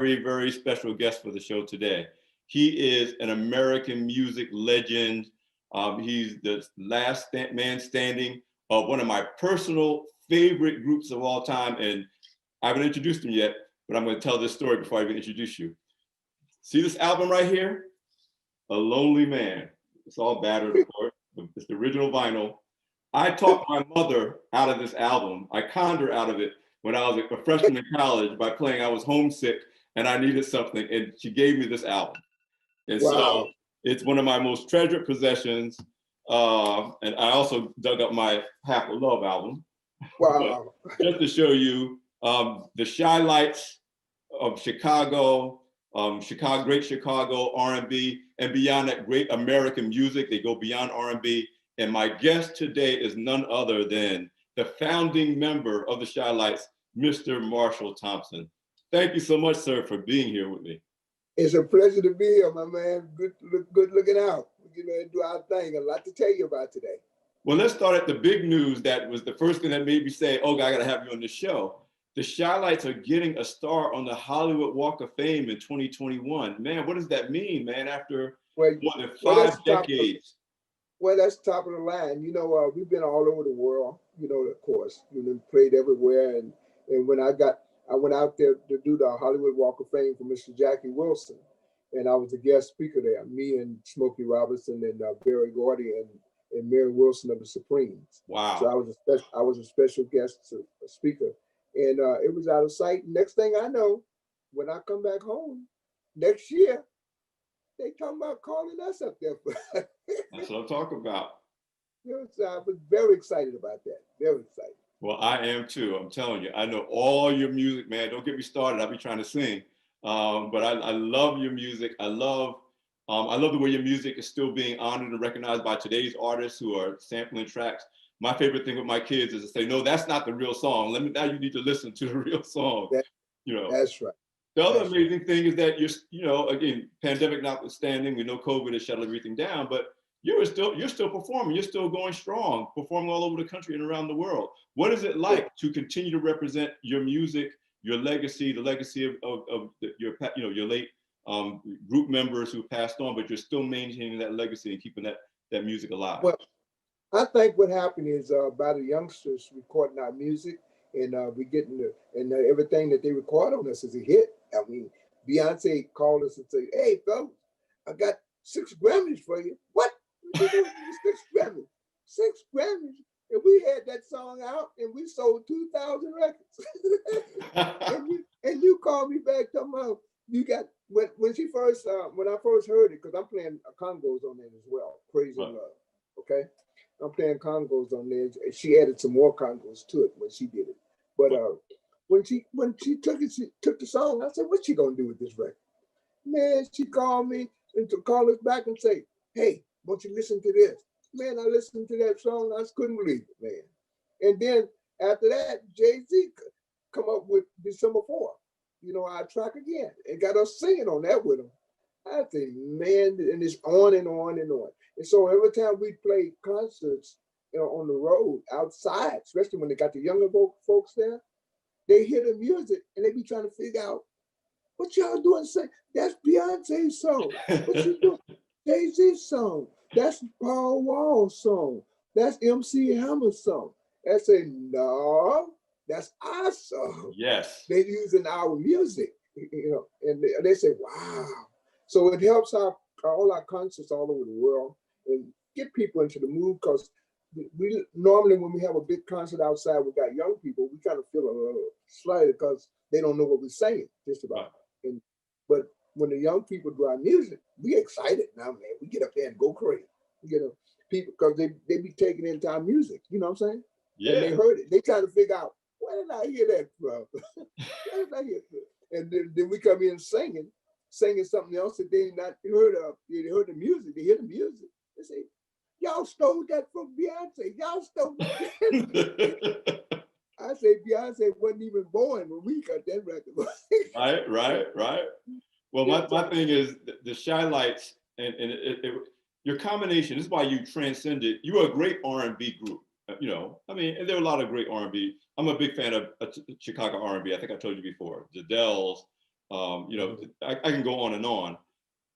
very special guest for the show today. He is an American music legend. He's the last man standing of one of my personal favorite groups of all time. And I haven't introduced him yet, but I'm going to tell this story before I even introduce you. See this album right here? A Lonely Man. It's all battered, of course. It's the original vinyl. I talked my mother out of this album. I conned her out of it when I was a freshman in college by playing I was homesick and I needed something, and she gave me this album. And so it's one of my most treasured possessions. And I also dug up my Half of Love album. Wow. Just to show you the Shy Lights of Chicago, great Chicago R&B, and beyond that, great American music. They go beyond R&B. And my guest today is none other than the founding member of the Shy Lights, Mr. Marshall Thompson. Thank you so much, sir, for being here with me. It's a pleasure to be here, my man. Good looking out. We're going to do our thing. A lot to tell you about today. Well, let's start at the big news that was the first thing that made me say, oh, I got to have you on the show. The Shy Lights are getting a star on the Hollywood Walk of Fame in 2021. Man, what does that mean, man, after more than 5 decades? Well, that's top of the line. You know, we've been all over the world, you know, of course. We've played everywhere. And when I went out there to do the Hollywood Walk of Fame for Mr. Jackie Wilson. And I was a guest speaker there, me and Smokey Robinson and Barry Gordy and Mary Wilson of the Supremes. Wow. So I was a special guest speaker. And it was out of sight. Next thing I know, when I come back home next year, they talking about calling us up there. That's what I'm talking about. I was very excited about that. Very excited. Well, I am too. I'm telling you, I know all your music, man. Don't get me started. I'll be trying to sing. But I love your music. I love the way your music is still being honored and recognized by today's artists who are sampling tracks. My favorite thing with my kids is to say, no, that's not the real song. Now you need to listen to the real song. That's right. The other amazing thing is that again, pandemic notwithstanding, we know COVID has shut everything down, but you're still performing. You're still going strong, performing all over the country and around the world. What is it like to continue to represent your music, your legacy, the legacy of your late group members who passed on, but you're still maintaining that legacy and keeping that music alive? Well, I think what happened is by the youngsters recording our music, and we getting everything that they record on us is a hit. I mean, Beyonce called us and said, "Hey, fellas, I got 6 Grammys for you." What? 6 Grammys? 6 Grammys? And we had that song out, and we sold 2,000 records. and you called me back talking about you got when I first heard it, because I'm playing congos on it as well, Praise and Love. Okay, I'm playing congos on there. She added some more congos to it when she did it. But when she took the song, I said, "What's she gonna do with this record?" Man, she called me and to call us back and say, "Hey, won't you listen to this?" Man, I listened to that song. I just couldn't believe it, man. And then after that, Jay-Z come up with December 4th, our track again, and got us singing on that with him. I think, man, and it's on and on and on. And so every time we play concerts, on the road, outside, especially when they got the younger folks there, they hear the music and they be trying to figure out, what y'all doing? Say, that's Beyonce's song. What you doing? Jay-Z's song. That's Paul Wall's song. That's MC Hammer's song. I say, no, that's our song. Yes. They're using our music, and they say, wow. So it helps all our concerts all over the world and get people into the mood, because we normally, when we have a big concert outside, we got young people, we kind of feel a little slighted because they don't know what we're saying, just about. But when the young people do our music, we excited now, man. We get up there and go crazy. People, because they be taking into our music, you know what I'm saying? Yeah. And they heard it. They trying to figure out, where did I hear that from? Where did I hear that? And then we come in singing something else that they not heard of. They heard the music. They hear the music. They say, y'all stole that from Beyonce. Y'all stole that. I say Beyonce wasn't even born when we got that record. Right. Well, my thing is the Shy Lights and your combination. This is why you transcended. You were a great R&B group. And there were a lot of great R&B. I'm a big fan of Chicago R&B. I think I told you before. The Dells, You know, I can go on and on,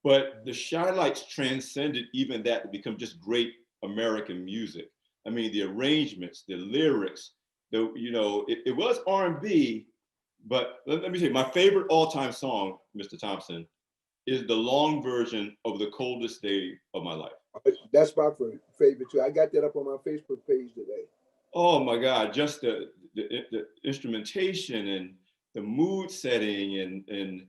but the Shy Lights transcended even that to become just great American music. I mean, the arrangements, the lyrics, you know, it was R&B, but let me say, my favorite all-time song, Mr. Thompson, is the long version of The Coldest Day of My Life. That's my favorite too. I got that up on my Facebook page today. Oh my God, just the instrumentation and the mood setting and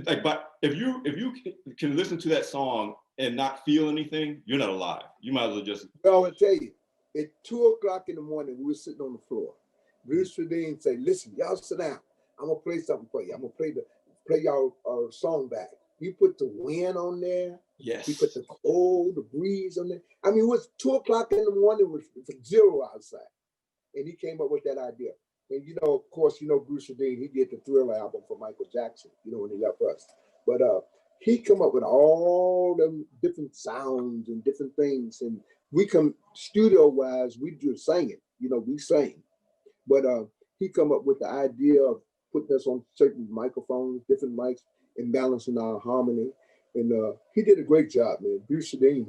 like, but if you can listen to that song and not feel anything, you're not alive. You might as well just. Well, I'll tell you, at 2 o'clock in the morning, we were sitting on the floor. Bruce Ferdinand said, "Listen, y'all sit down. I'm gonna play something for you. I'm gonna play y'all song back." He put the wind on there. Yes. He put the cold, the breeze on there. I mean, it was 2 o'clock in the morning with zero outside, and he came up with that idea. And you know, of course, you know Bruce Ferdinand. He did the Thriller album for Michael Jackson. You know, when he left us, but he come up with all them different sounds and different things, and we come studio wise, we do singing. You know, we sing, but he come up with the idea of putting us on certain microphones, different mics, and balancing our harmony. And he did a great job, man. Bruce Ferdinand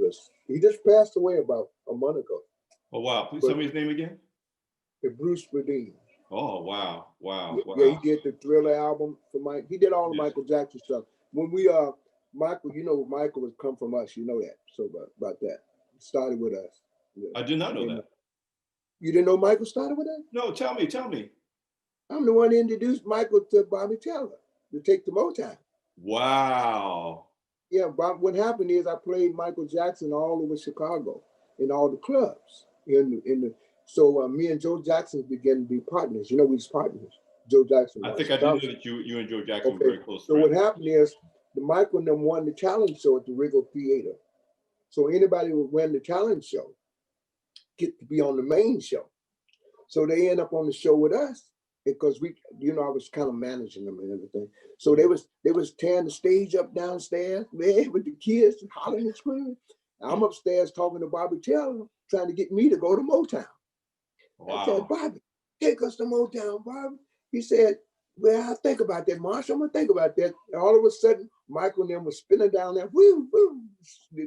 he just passed away about a month ago. Oh wow! Please tell me his name again. Bruce Ferdinand. Oh wow! Yeah, he did the Thriller album for Mike. He did all the Michael Jackson stuff. When we Michael, you know, Michael has come from us. You know that. So about that, it started with us. Yeah. I did not know that. You didn't know Michael started with us? No, tell me. I'm the one who introduced Michael to Bobby Taylor to take the Motown. Wow. Yeah, but what happened is I played Michael Jackson all over Chicago in all the clubs. So me and Joe Jackson began to be partners. You know, we was partners. Joe Jackson. I think I did know that you and Joe Jackson were very close. So what happened is the Michael and them won the talent show at the Regal Theater. So anybody who win the talent show get to be on the main show. So they end up on the show with us because we, you know, I was kind of managing them and everything. So they was tearing the stage up downstairs, man, with the kids hollering and screaming. I'm upstairs talking to Bobby Taylor, trying to get me to go to Motown. Wow. I said, "Bobby, take us to Motown, Bobby." He said, "Well, I'll think about that, Marshall. I'm gonna think about that." And all of a sudden, Michael and them was spinning down there, woo, woo,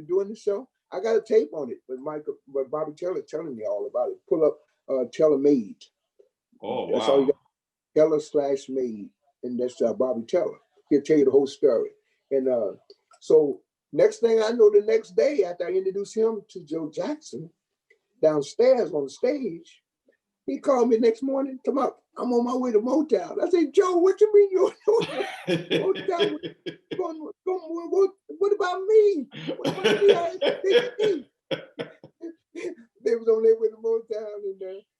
doing the show. I got a tape on it, but Bobby Taylor telling me all about it. Pull up Taylor Made. Oh, that's wow. all you got. Taylor/Made, and that's Bobby Taylor. He'll tell you the whole story. And so next thing I know, the next day after I introduced him to Joe Jackson downstairs on the stage, he called me next morning, come up, "I'm on my way to Motown." I said, "Joe, what you mean you're on Motown? What about me? What about me? They was on their way to Motown,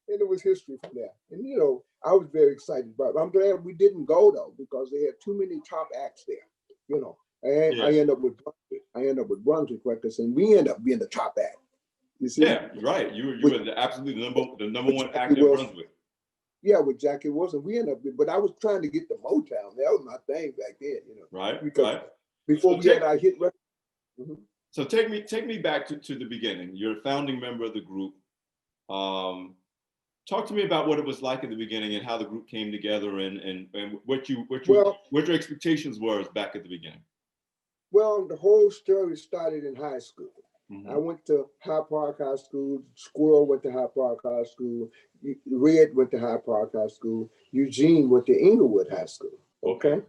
and it was history from there. And you know, I was very excited about it. I'm glad we didn't go though, because they had too many top acts there. You know, and I ended up with Brunswick Records, and we ended up being the top act. You see? Yeah, right. You were the number one act in Brunswick. Yeah, with Jackie Wilson, we ended up. But I was trying to get the Motown. That was my thing back then. You know, right? Because before we had our hit record. Mm-hmm. So take me back to the beginning. You're a founding member of the group. Talk to me about what it was like at the beginning and how the group came together and what your expectations were back at the beginning. Well, the whole story started in high school. Mm-hmm. I went to High Park High School. Squirrel went to High Park High School. Red went to High Park High School. Eugene went to Inglewood High School. Okay.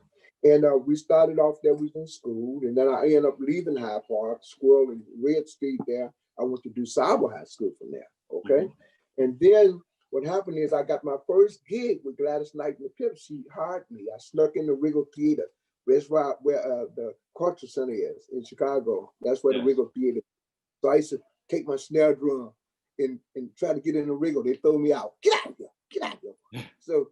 And we started off there, we was in school, and then I ended up leaving High Park. Squirrel and Red stayed there. I went to DuSable High School from there. Okay. Mm-hmm. And then what happened is I got my first gig with Gladys Knight and the Pips. She hired me. I snuck in the Regal Theater. That's where the Culture Center is in Chicago. That's where the Regal Theater is. So I used to take my snare drum and try to get in the Regal. They throw me out. Get out of here. Get out of here. So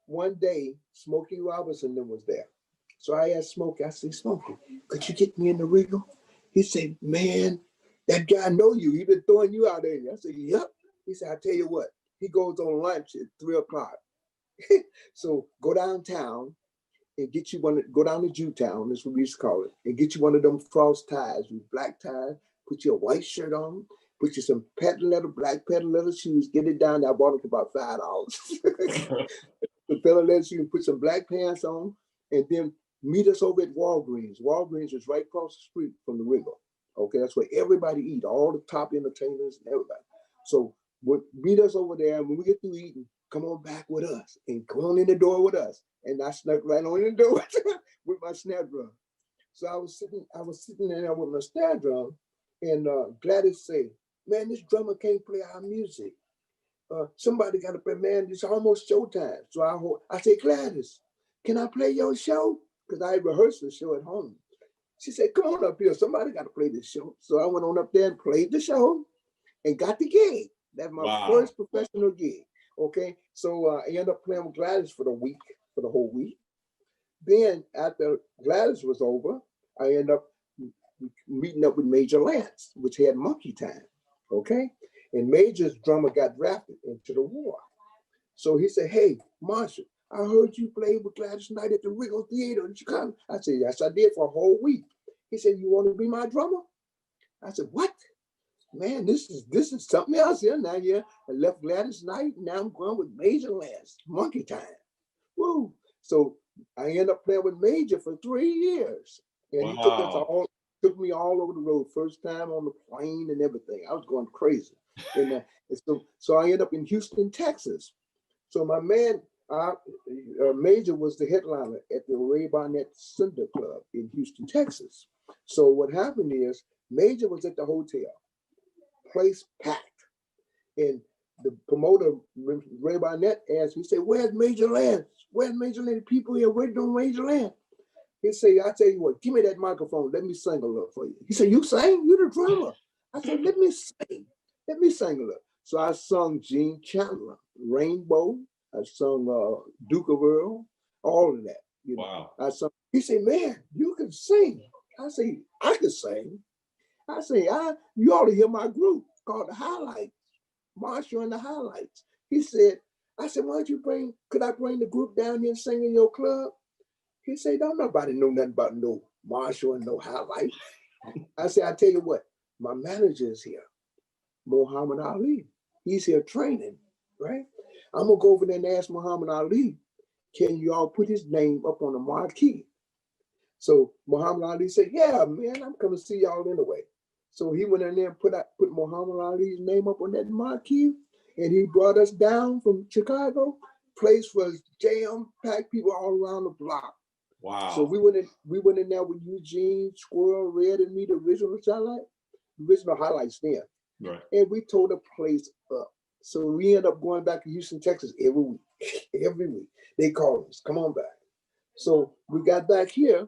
one day, Smokey Robinson was there. So I asked Smokey, I said, "Smokey, could you get me in the Regal?" He said, "Man, that guy know you. He been throwing you out there." I said, "Yep." He said, "I tell you what, he goes on lunch at 3:00. So go downtown and get you go down to Jewtown, that's what we used to call it, and get you one of them frost ties with black ties, put you a white shirt on, put you some black patent leather shoes, get it down there." I bought it for about $5. The fella lets you put some black pants on and then meet us over at Walgreens. Walgreens is right across the street from the Wiggle. Okay, that's where everybody eat, all the top entertainers and everybody. So meet us over there, and when we get through eating, come on back with us and come on in the door with us. And I snuck right on in the door with my snare drum. So I was sitting there with my snare drum, and Gladys said, "Man, this drummer can't play our music. Somebody got to play, man. It's almost showtime." So I said, "Gladys, can I play your show?" Because I rehearsed the show at home. She said, "Come on up here. Somebody got to play this show." So I went on up there and played the show and got the gig. That's my first professional gig. Okay. So I ended up playing with Gladys for the whole week. Then after Gladys was over, I ended up meeting up with Major Lance, which had Monkey Time. Okay. And Major's drummer got drafted into the war. So he said, "Hey, Marshall, I heard you played with Gladys Knight at the Wiggle Theater in Chicago." I said, "Yes, I did for a whole week." He said, "You want to be my drummer?" I said, "What? Man, this is something else here now. Yeah, I left Gladys Knight. Now I'm going with Major Lance, Monkey Time. Woo!" So I ended up playing with Major for 3 years. And he took me all over the road. First time on the plane and everything. I was going crazy. And so I ended up in Houston, Texas. So my man, Major was the headliner at the Ray Barnett Cinder Club in Houston, Texas. So what happened is Major was at the hotel, place packed. And the promoter, Ray Barnett, asked, he said, "Where's Major Lance? Where's Major Lance? People here waiting on Major Lance." He said, "I tell you what, give me that microphone. Let me sing a little for you." He said, "You sing? You the drummer." I said, "Let me sing. Let me sing a little." So I sung Gene Chandler, Rainbow. I sung Duke of Earl, all of that. You know. Wow. I sung. He said, "Man, you can sing." I say, "I can sing." I say, "You ought to hear my group called the Highlights, Marshall and the Highlights." He said, I said, could I bring the group down here and sing in your club? He said, "Don't nobody know nothing about no Marshall and no Highlights." I said, "I tell you what, my manager is here, Muhammad Ali. He's here training, right? I'm gonna go over there and ask Muhammad Ali, can you all put his name up on the marquee?" So Muhammad Ali said, "Yeah, man, I'm coming to see y'all anyway." So he went in there and put Muhammad Ali's name up on that marquee, and he brought us down from Chicago. Place was jam-packed, people all around the block. Wow. So we went in there with Eugene, Squirrel, Red, and me, the original highlights there. Right. And we tore the place up. So we ended up going back to Houston, Texas every week. Every week. They called us, "Come on back." So we got back here.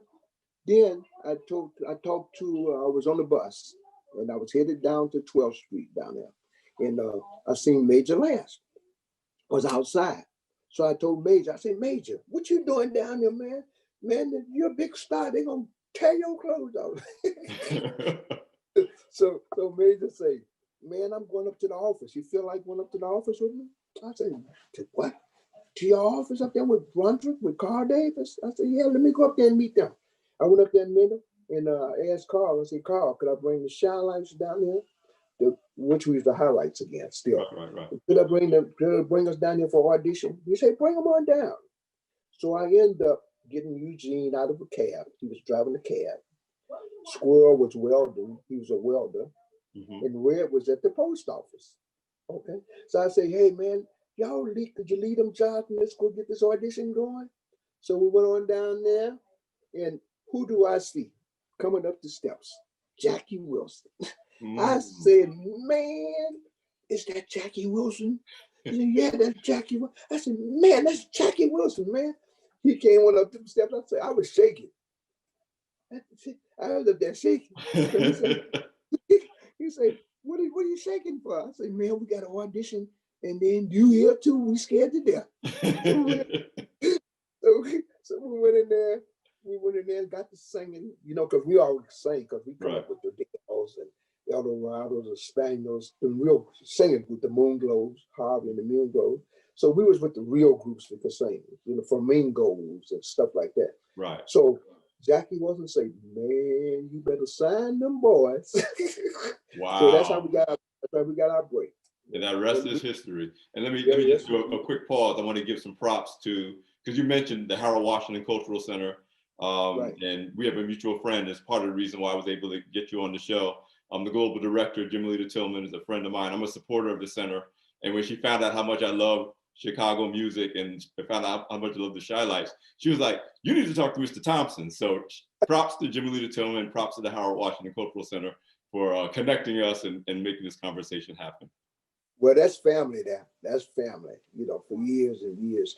Then I was on the bus and I was headed down to 12th Street down there. And I seen Major Lance was outside. So I told Major, I said, "Major, what you doing down there, man? Man, you're a big star. They're going to tear your clothes off." So Major say, "Man, I'm going up to the office. You feel like going up to the office with me?" I said, "To what? To your office up there with Brunswick, with Carl Davis?" I said, "Yeah, let me go up there and meet them." I went up there and met him and asked Carl, I said, "Carl, could I bring the shine lights down there?" Which was the Highlights again still. Right. Could I bring us down here for audition? He said, "Bring them on down." So I ended up getting Eugene out of a cab. He was driving the cab. Squirrel was welding. He was a welder. Mm-hmm. And Red was at the post office. Okay. So I said, "Hey, man, could you lead them jobs and let's go get this audition going?" So we went on down there, and who do I see coming up the steps? Jackie Wilson. I said, "Man, is that Jackie Wilson?" He said, "Yeah, that's Jackie Wilson." I said, "Man, that's Jackie Wilson, man." He came on up the steps. I was shaking. I was up there shaking. So he said, what are you shaking for?" I said, "Man, we got an audition, and then you here too. We scared to death." So we went in there. We went in there and got to singing, because we always sing, because we come up with the Dales and Eldorados and Spaniels, the real singing with the Moon Globes, Harvey and the Moon Globes. So we was with the real groups we could sing, Flamingos and stuff like that. Right. So Jackie wasn't saying, "Man, you better sign them boys." Wow. So that's how we got our break. And that rest is history. And let Yeah, me yes. just do a quick pause. I want to give some props to, because you mentioned the Harold Washington Cultural Center, Right. and we have a mutual friend. That's part of the reason why I was able to get you on the show. The global director, Jim Lita Tillman, is a friend of mine. I'm a supporter of the center. And when she found out how much I love Chicago music and found out how much I love the Shy Lights, she was like, "You need to talk to Mr. Thompson." So props to Jim Lita Tillman, props to the Harold Washington Cultural Center for connecting us and making this conversation happen. Well, that's family there. That's family, you know, for years and years.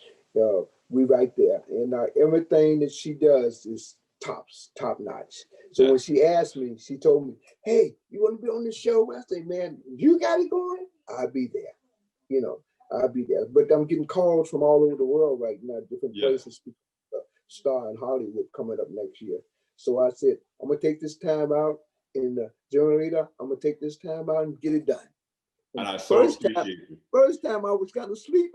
We right there. And everything that she does is top notch. So Yeah. when she asked me, she told me, "Hey, you want to be on the show?" I say, "Man, you got it going, I'll be there. You know, I'll be there." But I'm getting calls from all over the world right now, different Yes. places, star in Hollywood coming up next year. So I said, I'm going to take this time out in General Leader. I'm going to take this time out and get it done. And I so First appreciate you. time I was kind of asleep.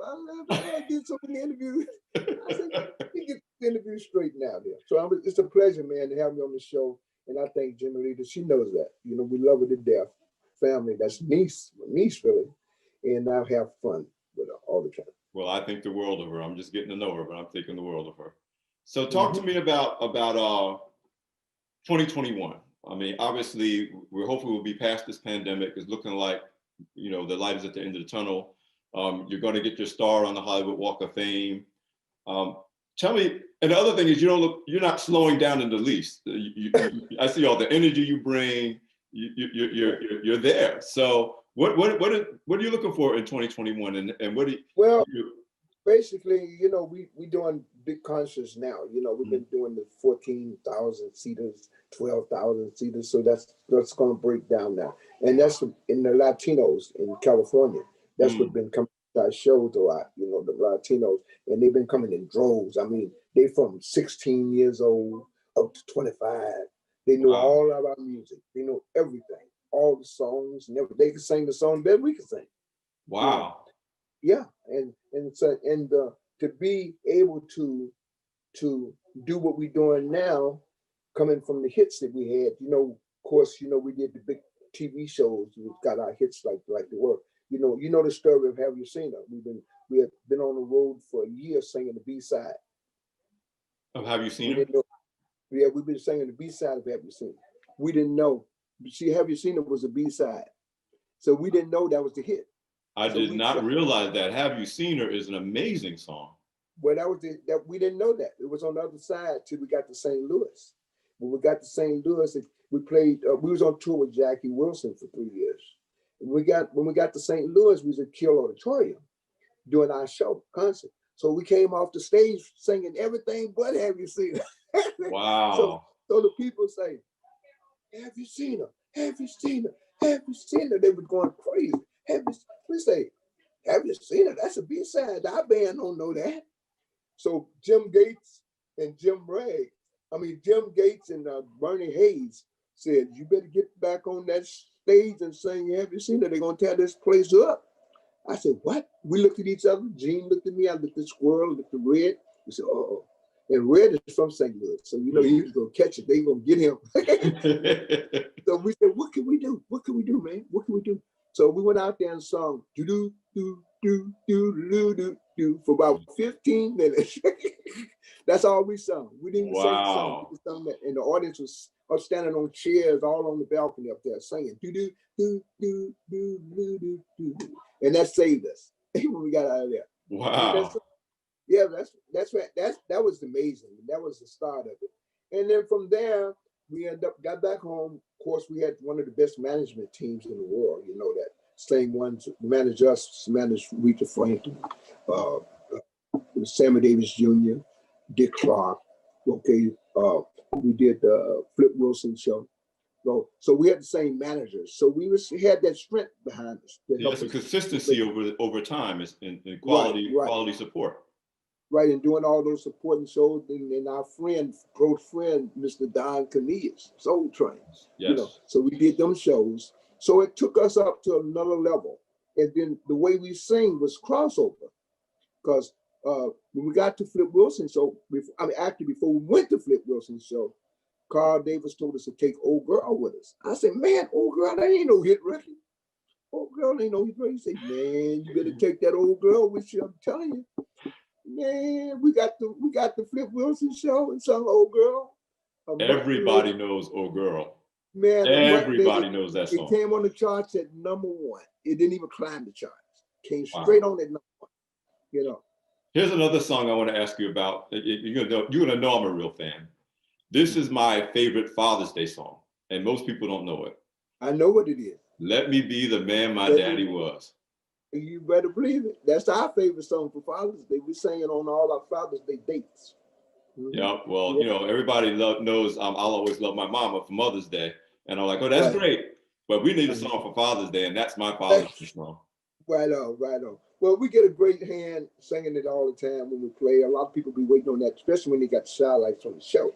I did so many interviews. I said, let me get the interview straight now there. So it's a pleasure, man, to have me on the show. And I thank Jimmy Leader. She knows that. You know, we love her to death. Family, that's niece really. And I have fun with her all the time. Well, I think the world of her. I'm just getting to know her, but I'm thinking the world of her. So talk to me about 2021. I mean, obviously, we're hopefully we'll be past this pandemic. It's looking like, you know, the light is at the end of the tunnel. You're going to get your star on the Hollywood Walk of Fame. Tell me, and the other thing is, you're not slowing down in the least. I see all the energy you bring. You're there. So what are you looking for in 2021? And what do you? Well, basically, you know, we doing big concerts now. You know, we've been doing the 14,000 seaters, 12,000 seaters. So that's going to break down now, and that's in the Latinos in California. That's what's been coming to our shows a lot. You know, the Latinos, and they've been coming in droves. I mean, they from 16 years old up to 25. They know all of our music. They know everything, all the songs, and everything. They can sing the song better than we can sing. Wow. Yeah, and to be able to do what we're doing now, coming from the hits that we had, you know, of course, you know, we did the big TV shows. We got our hits like the work. You know the story of Have You Seen Her? We had been on the road for a year singing the B side. Of Have You Seen Her? Yeah, we've been singing the B side of Have You Seen Her. We didn't know. See, Have You Seen Her was a B side, so we didn't know that was the hit. I did not realize that. Have You Seen Her is an amazing song. Well, that we didn't know that. It was on the other side till we got to St. Louis. When we got to St. Louis, we played. We was on tour with Jackie Wilson for 3 years. And when we got to St. Louis, we was at Kill Auditorium doing our show concert. So we came off the stage singing everything but Have You Seen Her? Wow. So the people say, "Have you seen her? Have you seen her? Have you seen her?" They were going crazy. We say, "Have you seen her? That's a B-side. Our band don't know that." So Jim Gates and Jim Gates and Bernie Hayes said, "You better get back on that stage and sing Have You Seen Her? They're going to tear this place up." I said, "What?" We looked at each other. Gene looked at me. I looked at Squirrel, looked at Red. We said, "Uh-oh." And Red is from St. Louis. So, you know, he was going to catch it. They going to get him. So we said, "What can we do? What can we do, man? What can we do?" So we went out there and sung do do do do do do do do for about 15 minutes. That's all we sung. We didn't even sing the song. We sung that, and the audience was standing on chairs all on the balcony up there singing do do do do do do do do, and that saved us when we got out of there. Wow. Yeah, that was amazing. That was the start of it, and then from there we got back home. Of course, we had one of the best management teams in the world. You know that same ones managed us, managed Rita Franklin, Sammy Davis Jr., Dick Clark. Okay, we did the Flip Wilson show. So we had the same managers. So we had that strength behind us. Yeah, some consistency over time in quality support. Right, and doing all those supporting shows, and our close friend, Mr. Don Cornelius, Soul Train. Yes. You know, so we did them shows. So it took us up to another level. And then the way we sing was crossover. Because when we got to Flip Wilson show, before we went to Flip Wilson show, Carl Davis told us to take Old Girl with us. I said, "Man, Old Girl, that ain't no hit record." Old girl ain't no hero. He say, man, you better take that old girl with you. I'm telling you, man, we got the Flip Wilson show and some old girl. A month later, Everybody knows "Oh Girl." man, a month later, Everybody knows that it song. came on the charts at #1. It didn't even climb the charts. Came straight Wow. on at #1. You know. Here's another song I want to ask you about. You're gonna know I'm a real fan. This is my favorite Father's Day song, and most people don't know it. I know what it is. Let me be the man my Let me daddy be. was. You better believe it. That's our favorite song for Father's Day. We sing it on all our Father's Day dates. Yeah, well, Yeah. everybody knows I'll always love my mama for Mother's Day. And I'm like, oh, that's Right. great. But we need a Uh-huh. song for Father's Day, and that's my Father's Day song. Right on, right on. Well, we get a great hand singing it all the time when we play. A lot of people be waiting on that, especially when they got the satellites on the show,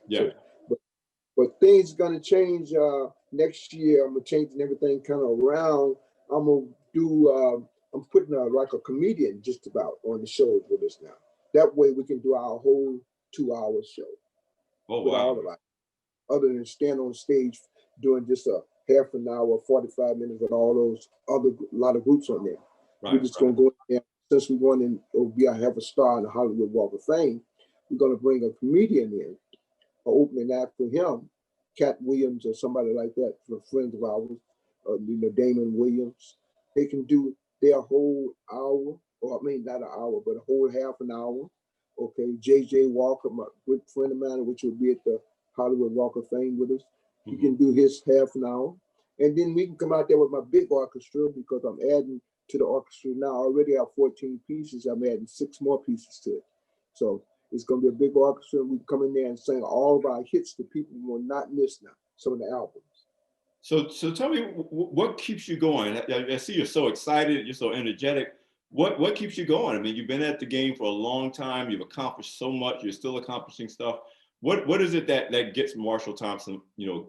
Yeah. So, but things are gonna change next year. I'm gonna changing everything kind of around. I'm gonna do. I'm putting like a comedian just about on the shows with us now. That way we can do our whole 2 hour show Oh, with all wow. of us, other than stand on stage doing just a half an hour, 45 minutes with all those other lot of groups on there. We're just gonna go in there since we want to have a star in the Hollywood Walk of Fame. We're gonna bring a comedian in, an opening act for him, Cat Williams or somebody like that, for friends of ours, Damon Williams. They can do their whole hour, or I mean not an hour, but a whole half an hour. Okay, J.J. Walker, my good friend of mine, which will be at the Hollywood Walk of Fame with us. He can do his half an hour. And then we can come out there with my big orchestra because I'm adding to the orchestra now. I already have 14 pieces. I'm adding 6 more pieces to it. So it's going to be a big orchestra. We come in there and sing all of our hits that people will not miss now, some of the albums. So tell me, what keeps you going? I see you're so excited. You're so energetic. What keeps you going? I mean, you've been at the game for a long time. You've accomplished so much. You're still accomplishing stuff. What is it that gets Marshall Thompson,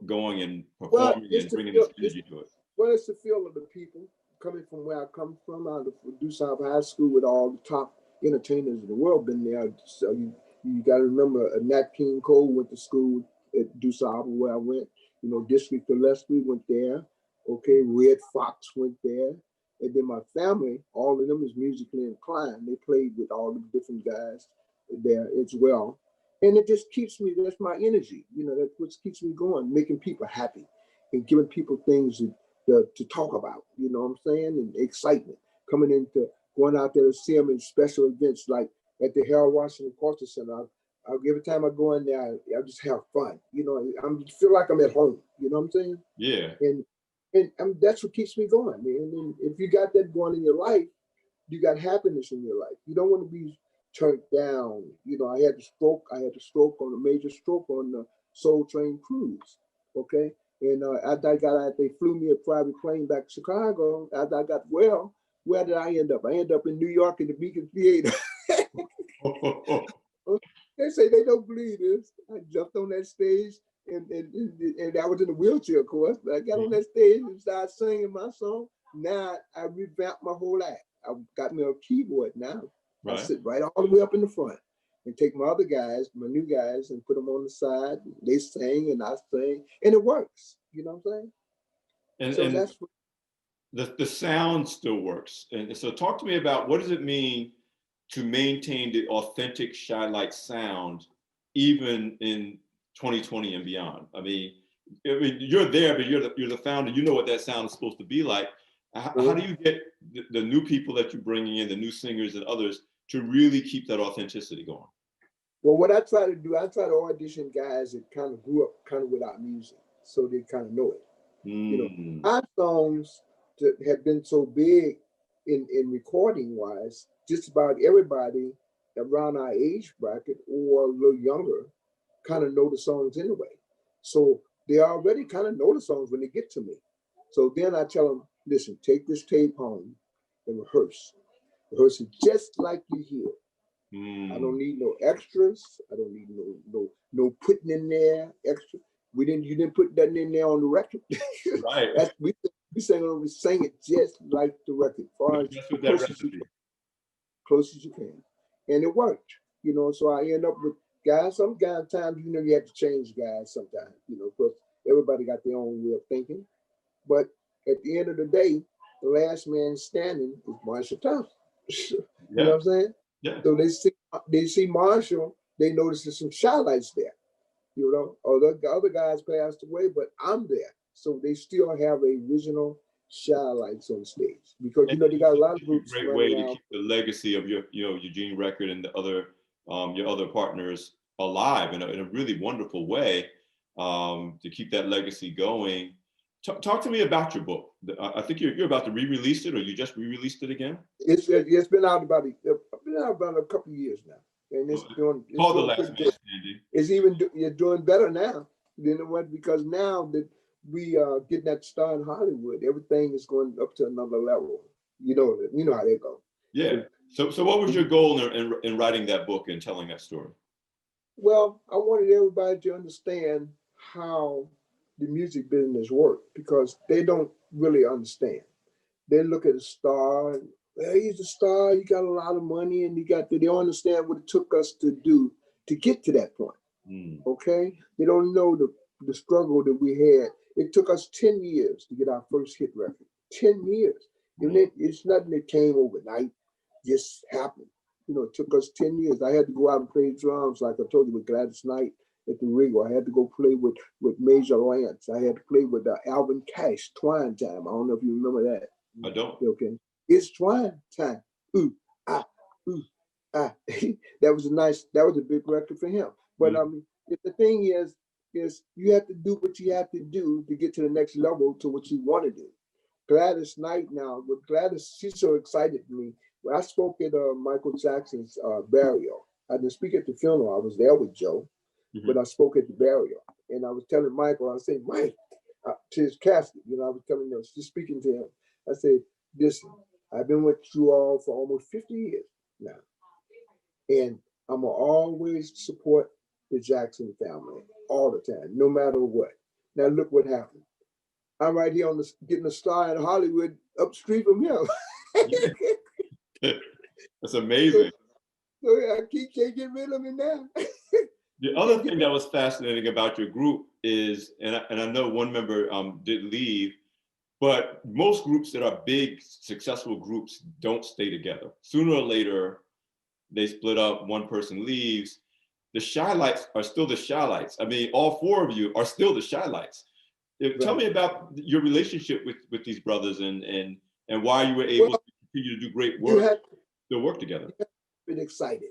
going and performing and bringing this energy to it? Well, it's the feel of the people coming from where I come from, out of Dusseldorf High School, with all the top entertainers in the world been there. So you got to remember, Nat King Cole went to school at Dusseldorf where I went. District Gillespie went there. Okay, Red Fox went there. And then my family, all of them is musically inclined. They played with all the different guys there as well. And it just keeps me, that's my energy. That's what keeps me going, making people happy and giving people things to talk about, you know what I'm saying? And excitement, coming into going out there to see them in special events like at the Harold Washington Culture Center. Every time I go in there, I just have fun. I feel like I'm at home. You know what I'm saying? Yeah. And that's what keeps me going, man. And if you got that going in your life, you got happiness in your life. You don't want to be turned down. I had a major stroke on the Soul Train cruise. Okay. And after I got out, they flew me a private plane back to Chicago. After I got well, where did I end up? I ended up in New York in the Beacon Theater. They say they don't believe this. I jumped on that stage and I was in a wheelchair, of course, but I got on that stage and started singing my song. Now I revamped my whole act. I got me a keyboard now. I sit right all the way up in the front and take my other guys, my new guys, and put them on the side. They sing and I sing, and it works. You know what I'm saying? And That's what, the sound still works. And so talk to me about, what does it mean to maintain the authentic Chi-Light sound even in 2020 and beyond? I mean, you're there, but you're the founder. You know what that sound is supposed to be like. How do you get the new people that you're bringing in, the new singers and others, to really keep that authenticity going? Well, what I try to do, I try to audition guys that kind of grew up kind of without music, so they kind of know it. Our songs that have been so big in recording wise, just about everybody around our age bracket or a little younger kind of know the songs anyway. So they already kind of know the songs when they get to me. So then I tell them, listen, take this tape home and rehearse. Rehearse it just like you hear. I don't need no extras. I don't need no putting in there extra. You didn't put that in there on the record. Right. We sang it just like the record, far as with that recipe. Close as you can. And it worked. So I end up with guys, some guys times, you have to change guys sometimes, because everybody got their own way of thinking. But at the end of the day, the last man standing is Marshall Thompson. You know Yeah, what I'm saying? yeah. So they see Marshall, they notice there's some shylights there. You know, or the other guys passed away, but I'm there. So they still have a original shylights on stage because you And know they it's got a just lot of a groups great running way to around. keep the legacy of your Eugene record and the other your other partners alive in a really wonderful way, to keep that legacy going. Talk to me about your book. I think you're about to re-release it, or you just re-released it again. It's been out about a couple of years now, and it's Called The doing Last pretty Man good. Standing. It's doing better now than it was because now that we are getting that star in Hollywood, everything is going up to another level. You know how they go. Yeah. So, So what was your goal in writing that book and telling that story? well, I wanted everybody to understand how the music business works because they don't really understand. They look at a star and well, he's a star, he got a lot of money, and they don't understand what it took us to do to get to that point. Mm. Okay? They don't know the struggle that we had. It took us 10 years to get our first hit record. 10 years. And it's nothing that came overnight, just happened. You know, it took us 10 years. I had to go out and play drums, like I told you, with Gladys Knight at the Ringo. I had to go play with Major Lance. I had to play with Alvin Cash, Twine Time. I don't know if you remember that. I don't. Okay. It's Twine Time. Ooh, ah, ooh, ah. That was a big record for him. But the thing is you have to do what you have to do to get to the next level to what you want to do. Gladys Knight now, with Gladys, she's so excited for me. When I spoke at Michael Jackson's burial, I didn't speak at the funeral. I was there with Joe, but I spoke at the burial. And I was telling Michael, I said, Mike, to his casket, you know, I was telling him, just speaking to him, I said, listen, I've been with you all for almost 50 years now. And I'm going to always support the Jackson family all the time, no matter what. Now, look what happened. I'm right here getting a star in Hollywood up the street from him. That's amazing. So yeah, can't get rid of me now. The other thing that was fascinating about your group is, and I know one member did leave, but most groups that are big, successful groups don't stay together. Sooner or later, they split up, one person leaves. The Shylights are still the Shylights. I mean, all four of you are still the Shylights. Tell me about your relationship with these brothers and why you were able to continue to do great work, still work together. You have been excited.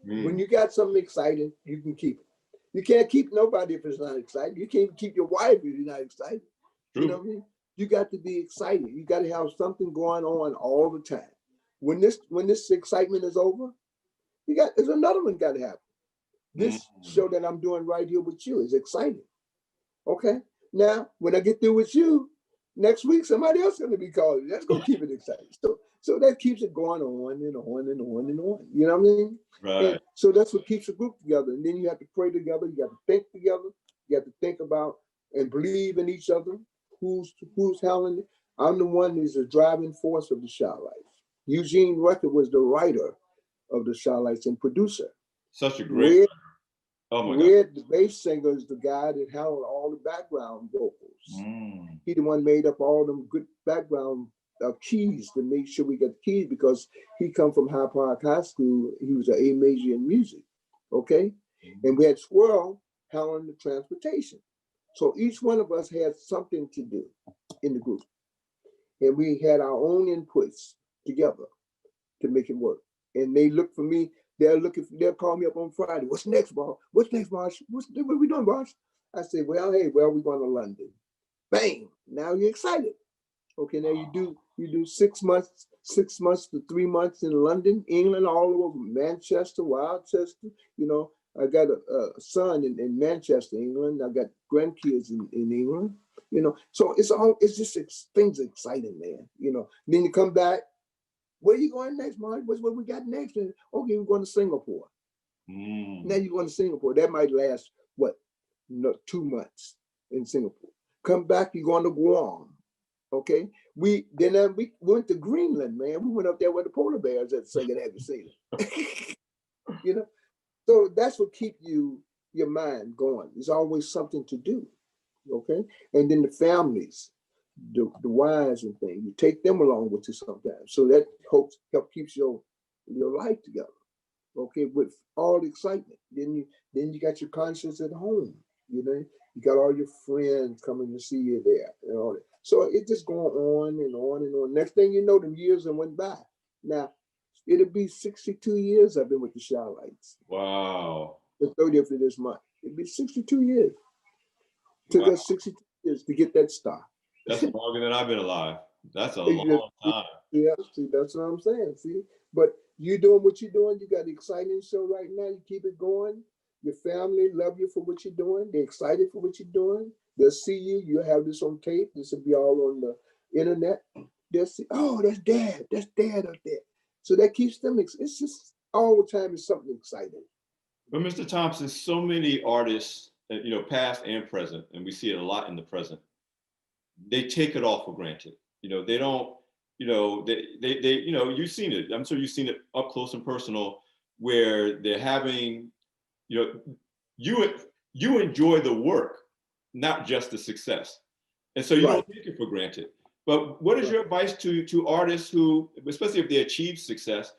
Mm. When you got something exciting, you can keep it. You can't keep nobody if it's not exciting. You can't keep your wife if you're not excited. True. You know what I mean? You got to be excited. You got to have something going on all the time. When this excitement is over, there's another one got to happen. This show that I'm doing right here with you is exciting. Okay. Now, when I get through with you, next week somebody else is going to be calling. That's going to keep it exciting. So that keeps it going on and on and on and on. You know what I mean? Right. And so that's what keeps the group together. And then you have to pray together. You have to think together. You have to think about and believe in each other. Who's handling it? I'm the one who's the driving force of the Shylights. Eugene Rucker was the writer of the Shylights and producer. Such a great. Oh my God. Red, the bass singer, is the guy that handled all the background vocals. He the one made up all them good background keys to make sure we got the keys because he come from High Park High School. He was an A major in music, okay? And we had Squirrel handling the transportation. So each one of us had something to do in the group. And we had our own inputs together to make it work. And they look for me. They'll call me up on Friday. What's next, Boss? What's next, Boss? What are we doing, Boss? I say, we're going to London. Bang! Now you're excited. Okay, now you do 6 months, 6 months to 3 months in London, England, all over Manchester, Wildchester. You know, I got a son in Manchester, England. I got grandkids in England. You know, so it's just things exciting, man. You know, then you come back. Where are you going next, Mark? What's what we got next? Okay, we're going to Singapore. Now you're going to Singapore. That might last, 2 months in Singapore. Come back, you're going to Guam. Okay? We went to Greenland, man. We went up there where the polar bears at singing every season. You know? So that's what keeps your mind going. There's always something to do. Okay? And then the families. the wives and things. You take them along with you sometimes. So that help keeps your life together. Okay, with all the excitement. Then you got your concerts at home. You know, you got all your friends coming to see you there and all that. So it just going on and on and on. Next thing you know, the years that went by. Now it'll be 62 years I've been with the Shylights. Wow. The 30th of this month. It'll be 62 years. Took Wow. us 62 years to get that star. That's longer than I've been alive. That's a long time. Yeah, see, that's what I'm saying. See, but you doing what you're doing. You got an exciting show right now. You keep it going. Your family love you for what you're doing. They're excited for what you're doing. They'll see you. You'll have this on tape. This will be all on the internet. They'll see, oh, that's Dad. That's Dad up there. So that keeps them. It's just all the time is something exciting. But Mr. Thompson, so many artists, past and present, and we see it a lot in the present, they take it all for granted. They don't, you've seen it. I'm sure you've seen it up close and personal where they're having, you enjoy the work, not just the success. And so you don't take it for granted. But what is your advice to artists who, especially if they achieve success,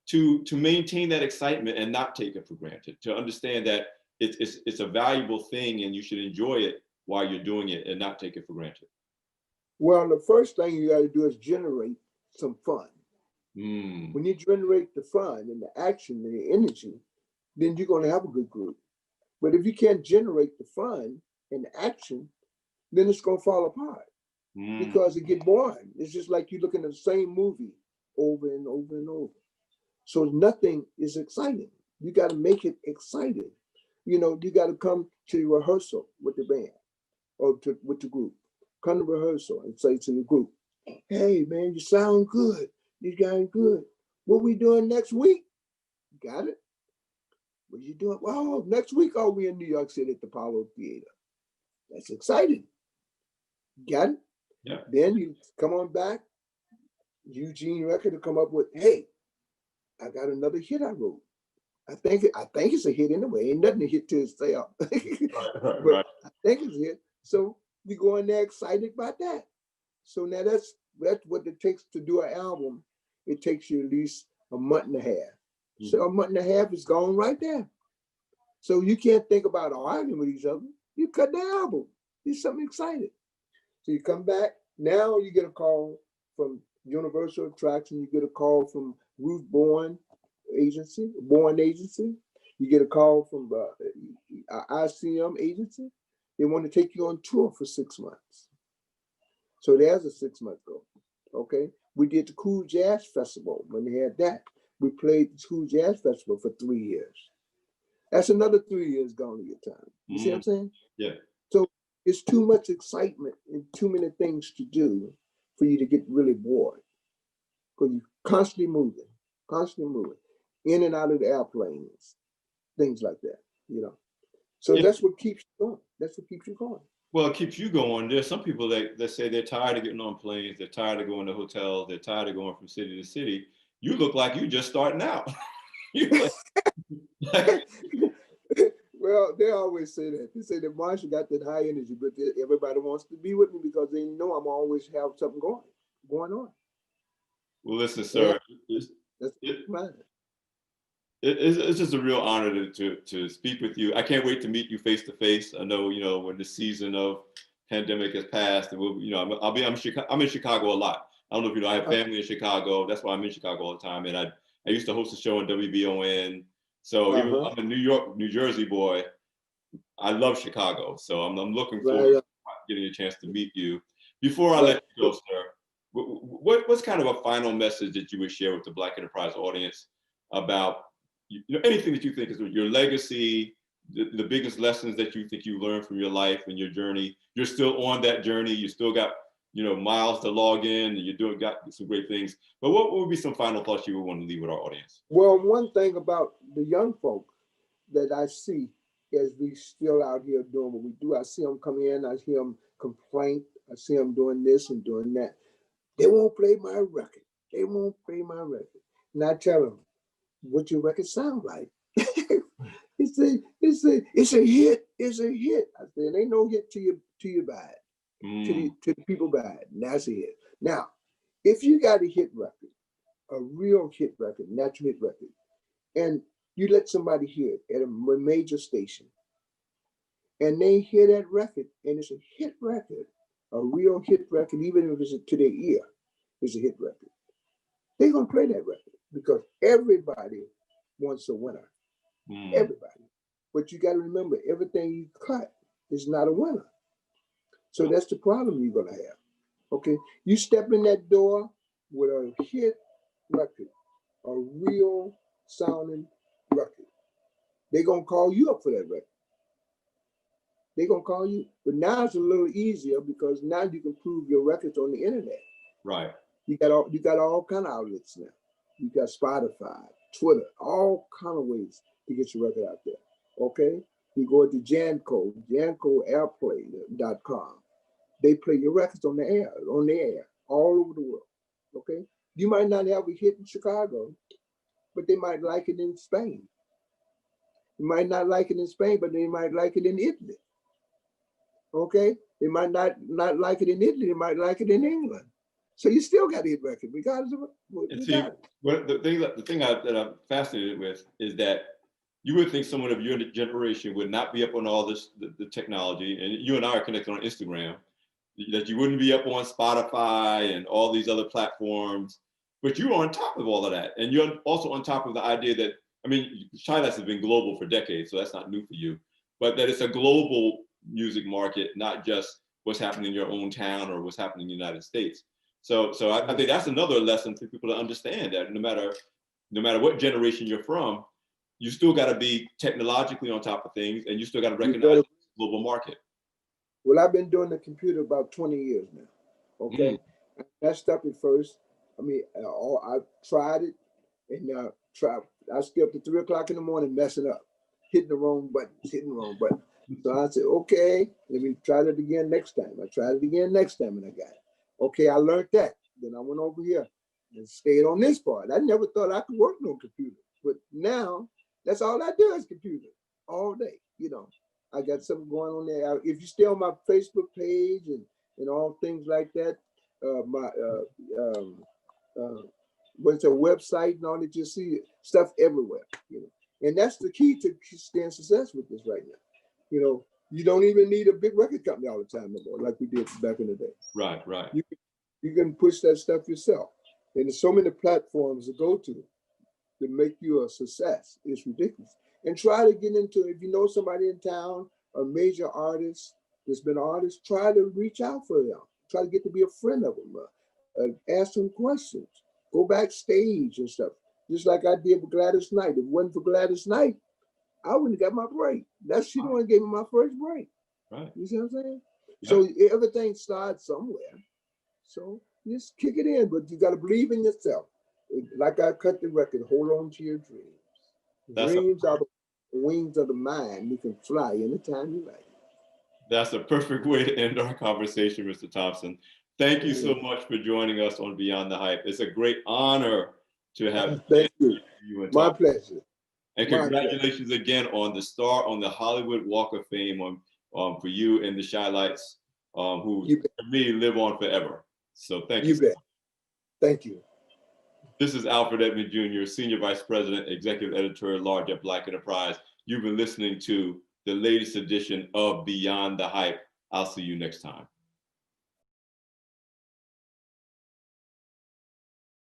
to maintain that excitement and not take it for granted, to understand that it's a valuable thing and you should enjoy it while you're doing it and not take it for granted? Well, the first thing you got to do is generate some fun. When you generate the fun and the action and the energy, then you're going to have a good group. But if you can't generate the fun and the action, then it's going to fall apart because it get boring. It's just like you're looking at the same movie over and over and over. So nothing is exciting. You got to make it exciting. You got to come to the rehearsal with the band or with the group. Come to rehearsal and say to the group, hey, man, you sound good. You sound good. What we doing next week? Got it? What you doing? Well, next week, we in New York City at the Apollo Theater. That's exciting. Got it? Yeah. Then you come on back. Eugene Record to come up with, hey, I got another hit I wrote. I think it's a hit anyway. Ain't nothing to hit to itself. Right. I think it's a hit. So we go in there excited about that. So now that's what it takes to do an album. It takes you at least a month and a half. So a month and a half is gone right there. So you can't think about arguing with each other. You cut the album. Do something exciting. So you come back. Now you get a call from Universal Attraction. You get a call from Ruth Bourne Agency. You get a call from ICM Agency. They want to take you on tour for 6 months. So there's a 6-month goal. Okay. We did the Cool Jazz Festival when they had that. We played the Cool Jazz Festival for 3 years. That's another 3 years gone to your time. You see what I'm saying? Yeah. So it's too much excitement and too many things to do for you to get really bored. Because you're constantly moving in and out of the airplanes, things like that, So that's what keeps you going. That's what keeps you going. Well, it keeps you going. There's some people that say they're tired of getting on planes. They're tired of going to hotels. They're tired of going from city to city. You look like you're just starting out. Well, they always say that. They say that Marshall got that high energy, but everybody wants to be with me because they know I'm always have something going on. Well, listen, sir. It's just a real honor to speak with you. I can't wait to meet you face to face. I know, when the season of pandemic has passed, and I'm in Chicago a lot. I don't know if you know, I have family in Chicago. That's why I'm in Chicago all the time. And I used to host a show on WBON. So even though I'm a New Jersey boy, I love Chicago. So I'm looking forward to getting a chance to meet you. Before I let you go, sir, what's kind of a final message that you would share with the Black Enterprise audience about anything that you think is your legacy, the biggest lessons that you think you learned from your life and your journey? You're still on that journey. You still got, miles to log in, and you got some great things. But what would be some final thoughts you would want to leave with our audience? Well, one thing about the young folk that I see as we still out here doing what we do, I see them come in, I hear them complain, I see them doing this and doing that. They won't play my record. And I tell them, what your record sound like? It's a hit. It's a hit. I said, ain't no hit till you buy it. to the people behind it. And that's it. Now, if you got a hit record, a real hit record, natural hit record, and you let somebody hear it at a major station, and they hear that record, and it's a hit record, a real hit record, even if it's to their ear, it's a hit record. They're gonna play that record because everybody wants a winner. Everybody. But you got to remember, everything you cut is not a winner. So that's the problem you're gonna have. Okay, you step in that door with a hit record, a real sounding record. They're gonna call you up for that record. They're gonna call you. But now it's a little easier because now you can prove your records on the internet. Right. You got all kind of outlets now. You got Spotify, Twitter, all kind of ways to get your record out there. Okay? You go to jancoairplay.com. They play your records on the air, all over the world. Okay? You might not have a hit in Chicago, but they might like it in Spain. You might not like it in Spain, but they might like it in Italy. Okay? They might not like it in Italy, they might like it in England. So you still got a hit record, regardless of what you got. Well, the thing that I'm fascinated with is that you would think someone of your generation would not be up on all this, the technology, and you and I are connected on Instagram, that you wouldn't be up on Spotify and all these other platforms, but you're on top of all of that. And you're also on top of the idea that, I mean, China has been global for decades, so that's not new for you, but that it's a global music market, not just what's happening in your own town or what's happening in the United States. So I think that's another lesson for people to understand, that no matter what generation you're from, you still got to be technologically on top of things, and you still got to recognize the global market. Well, I've been doing the computer about 20 years now. Okay, I messed up at first. I mean, I tried it, and I skipped at 3 o'clock in the morning messing up, hitting the wrong button. So I said, okay, let me try it again next time. I tried it again next time, and I got it. Okay, I learned that. Then I went over here and stayed on this part. I never thought I could work no computer, but now that's all I do is computer all day. You know, I got something going on there. If you stay on my Facebook page and all things like that, what's a website and all that, you see stuff everywhere. You know, and that's the key to staying successful with this right now. You know, you don't even need a big record company all the time no more, like we did back in the day. Right. You can push that stuff yourself. And there's so many platforms to go to make you a success. It's ridiculous. And try to get into, if you know somebody in town, a major artist that's been an artist, try to reach out for them. Try to get to be a friend of them. Ask them questions. Go backstage and stuff. Just like I did with Gladys Knight. If it wasn't for Gladys Knight, I wouldn't have got my break. She the one who gave me my first break. Right. You see what I'm saying? Yeah. So everything starts somewhere. So just kick it in, but you got to believe in yourself. Like I cut the record, hold on to your dreams. Dreams are the wings of the mind. You can fly anytime you like. That's a perfect way to end our conversation, Mr. Thompson. Thank you so much for joining us on Beyond the Hype. It's a great honor to have Thank you. My pleasure. And congratulations again on the star on the Hollywood Walk of Fame for you and the Shy-Lights, who for me live on forever. So thank you. You bet. Thank you. This is Alfred Edmond Jr., Senior Vice President, Executive Editor-at-Large at Black Enterprise. You've been listening to the latest edition of Beyond the Hype. I'll see you next time.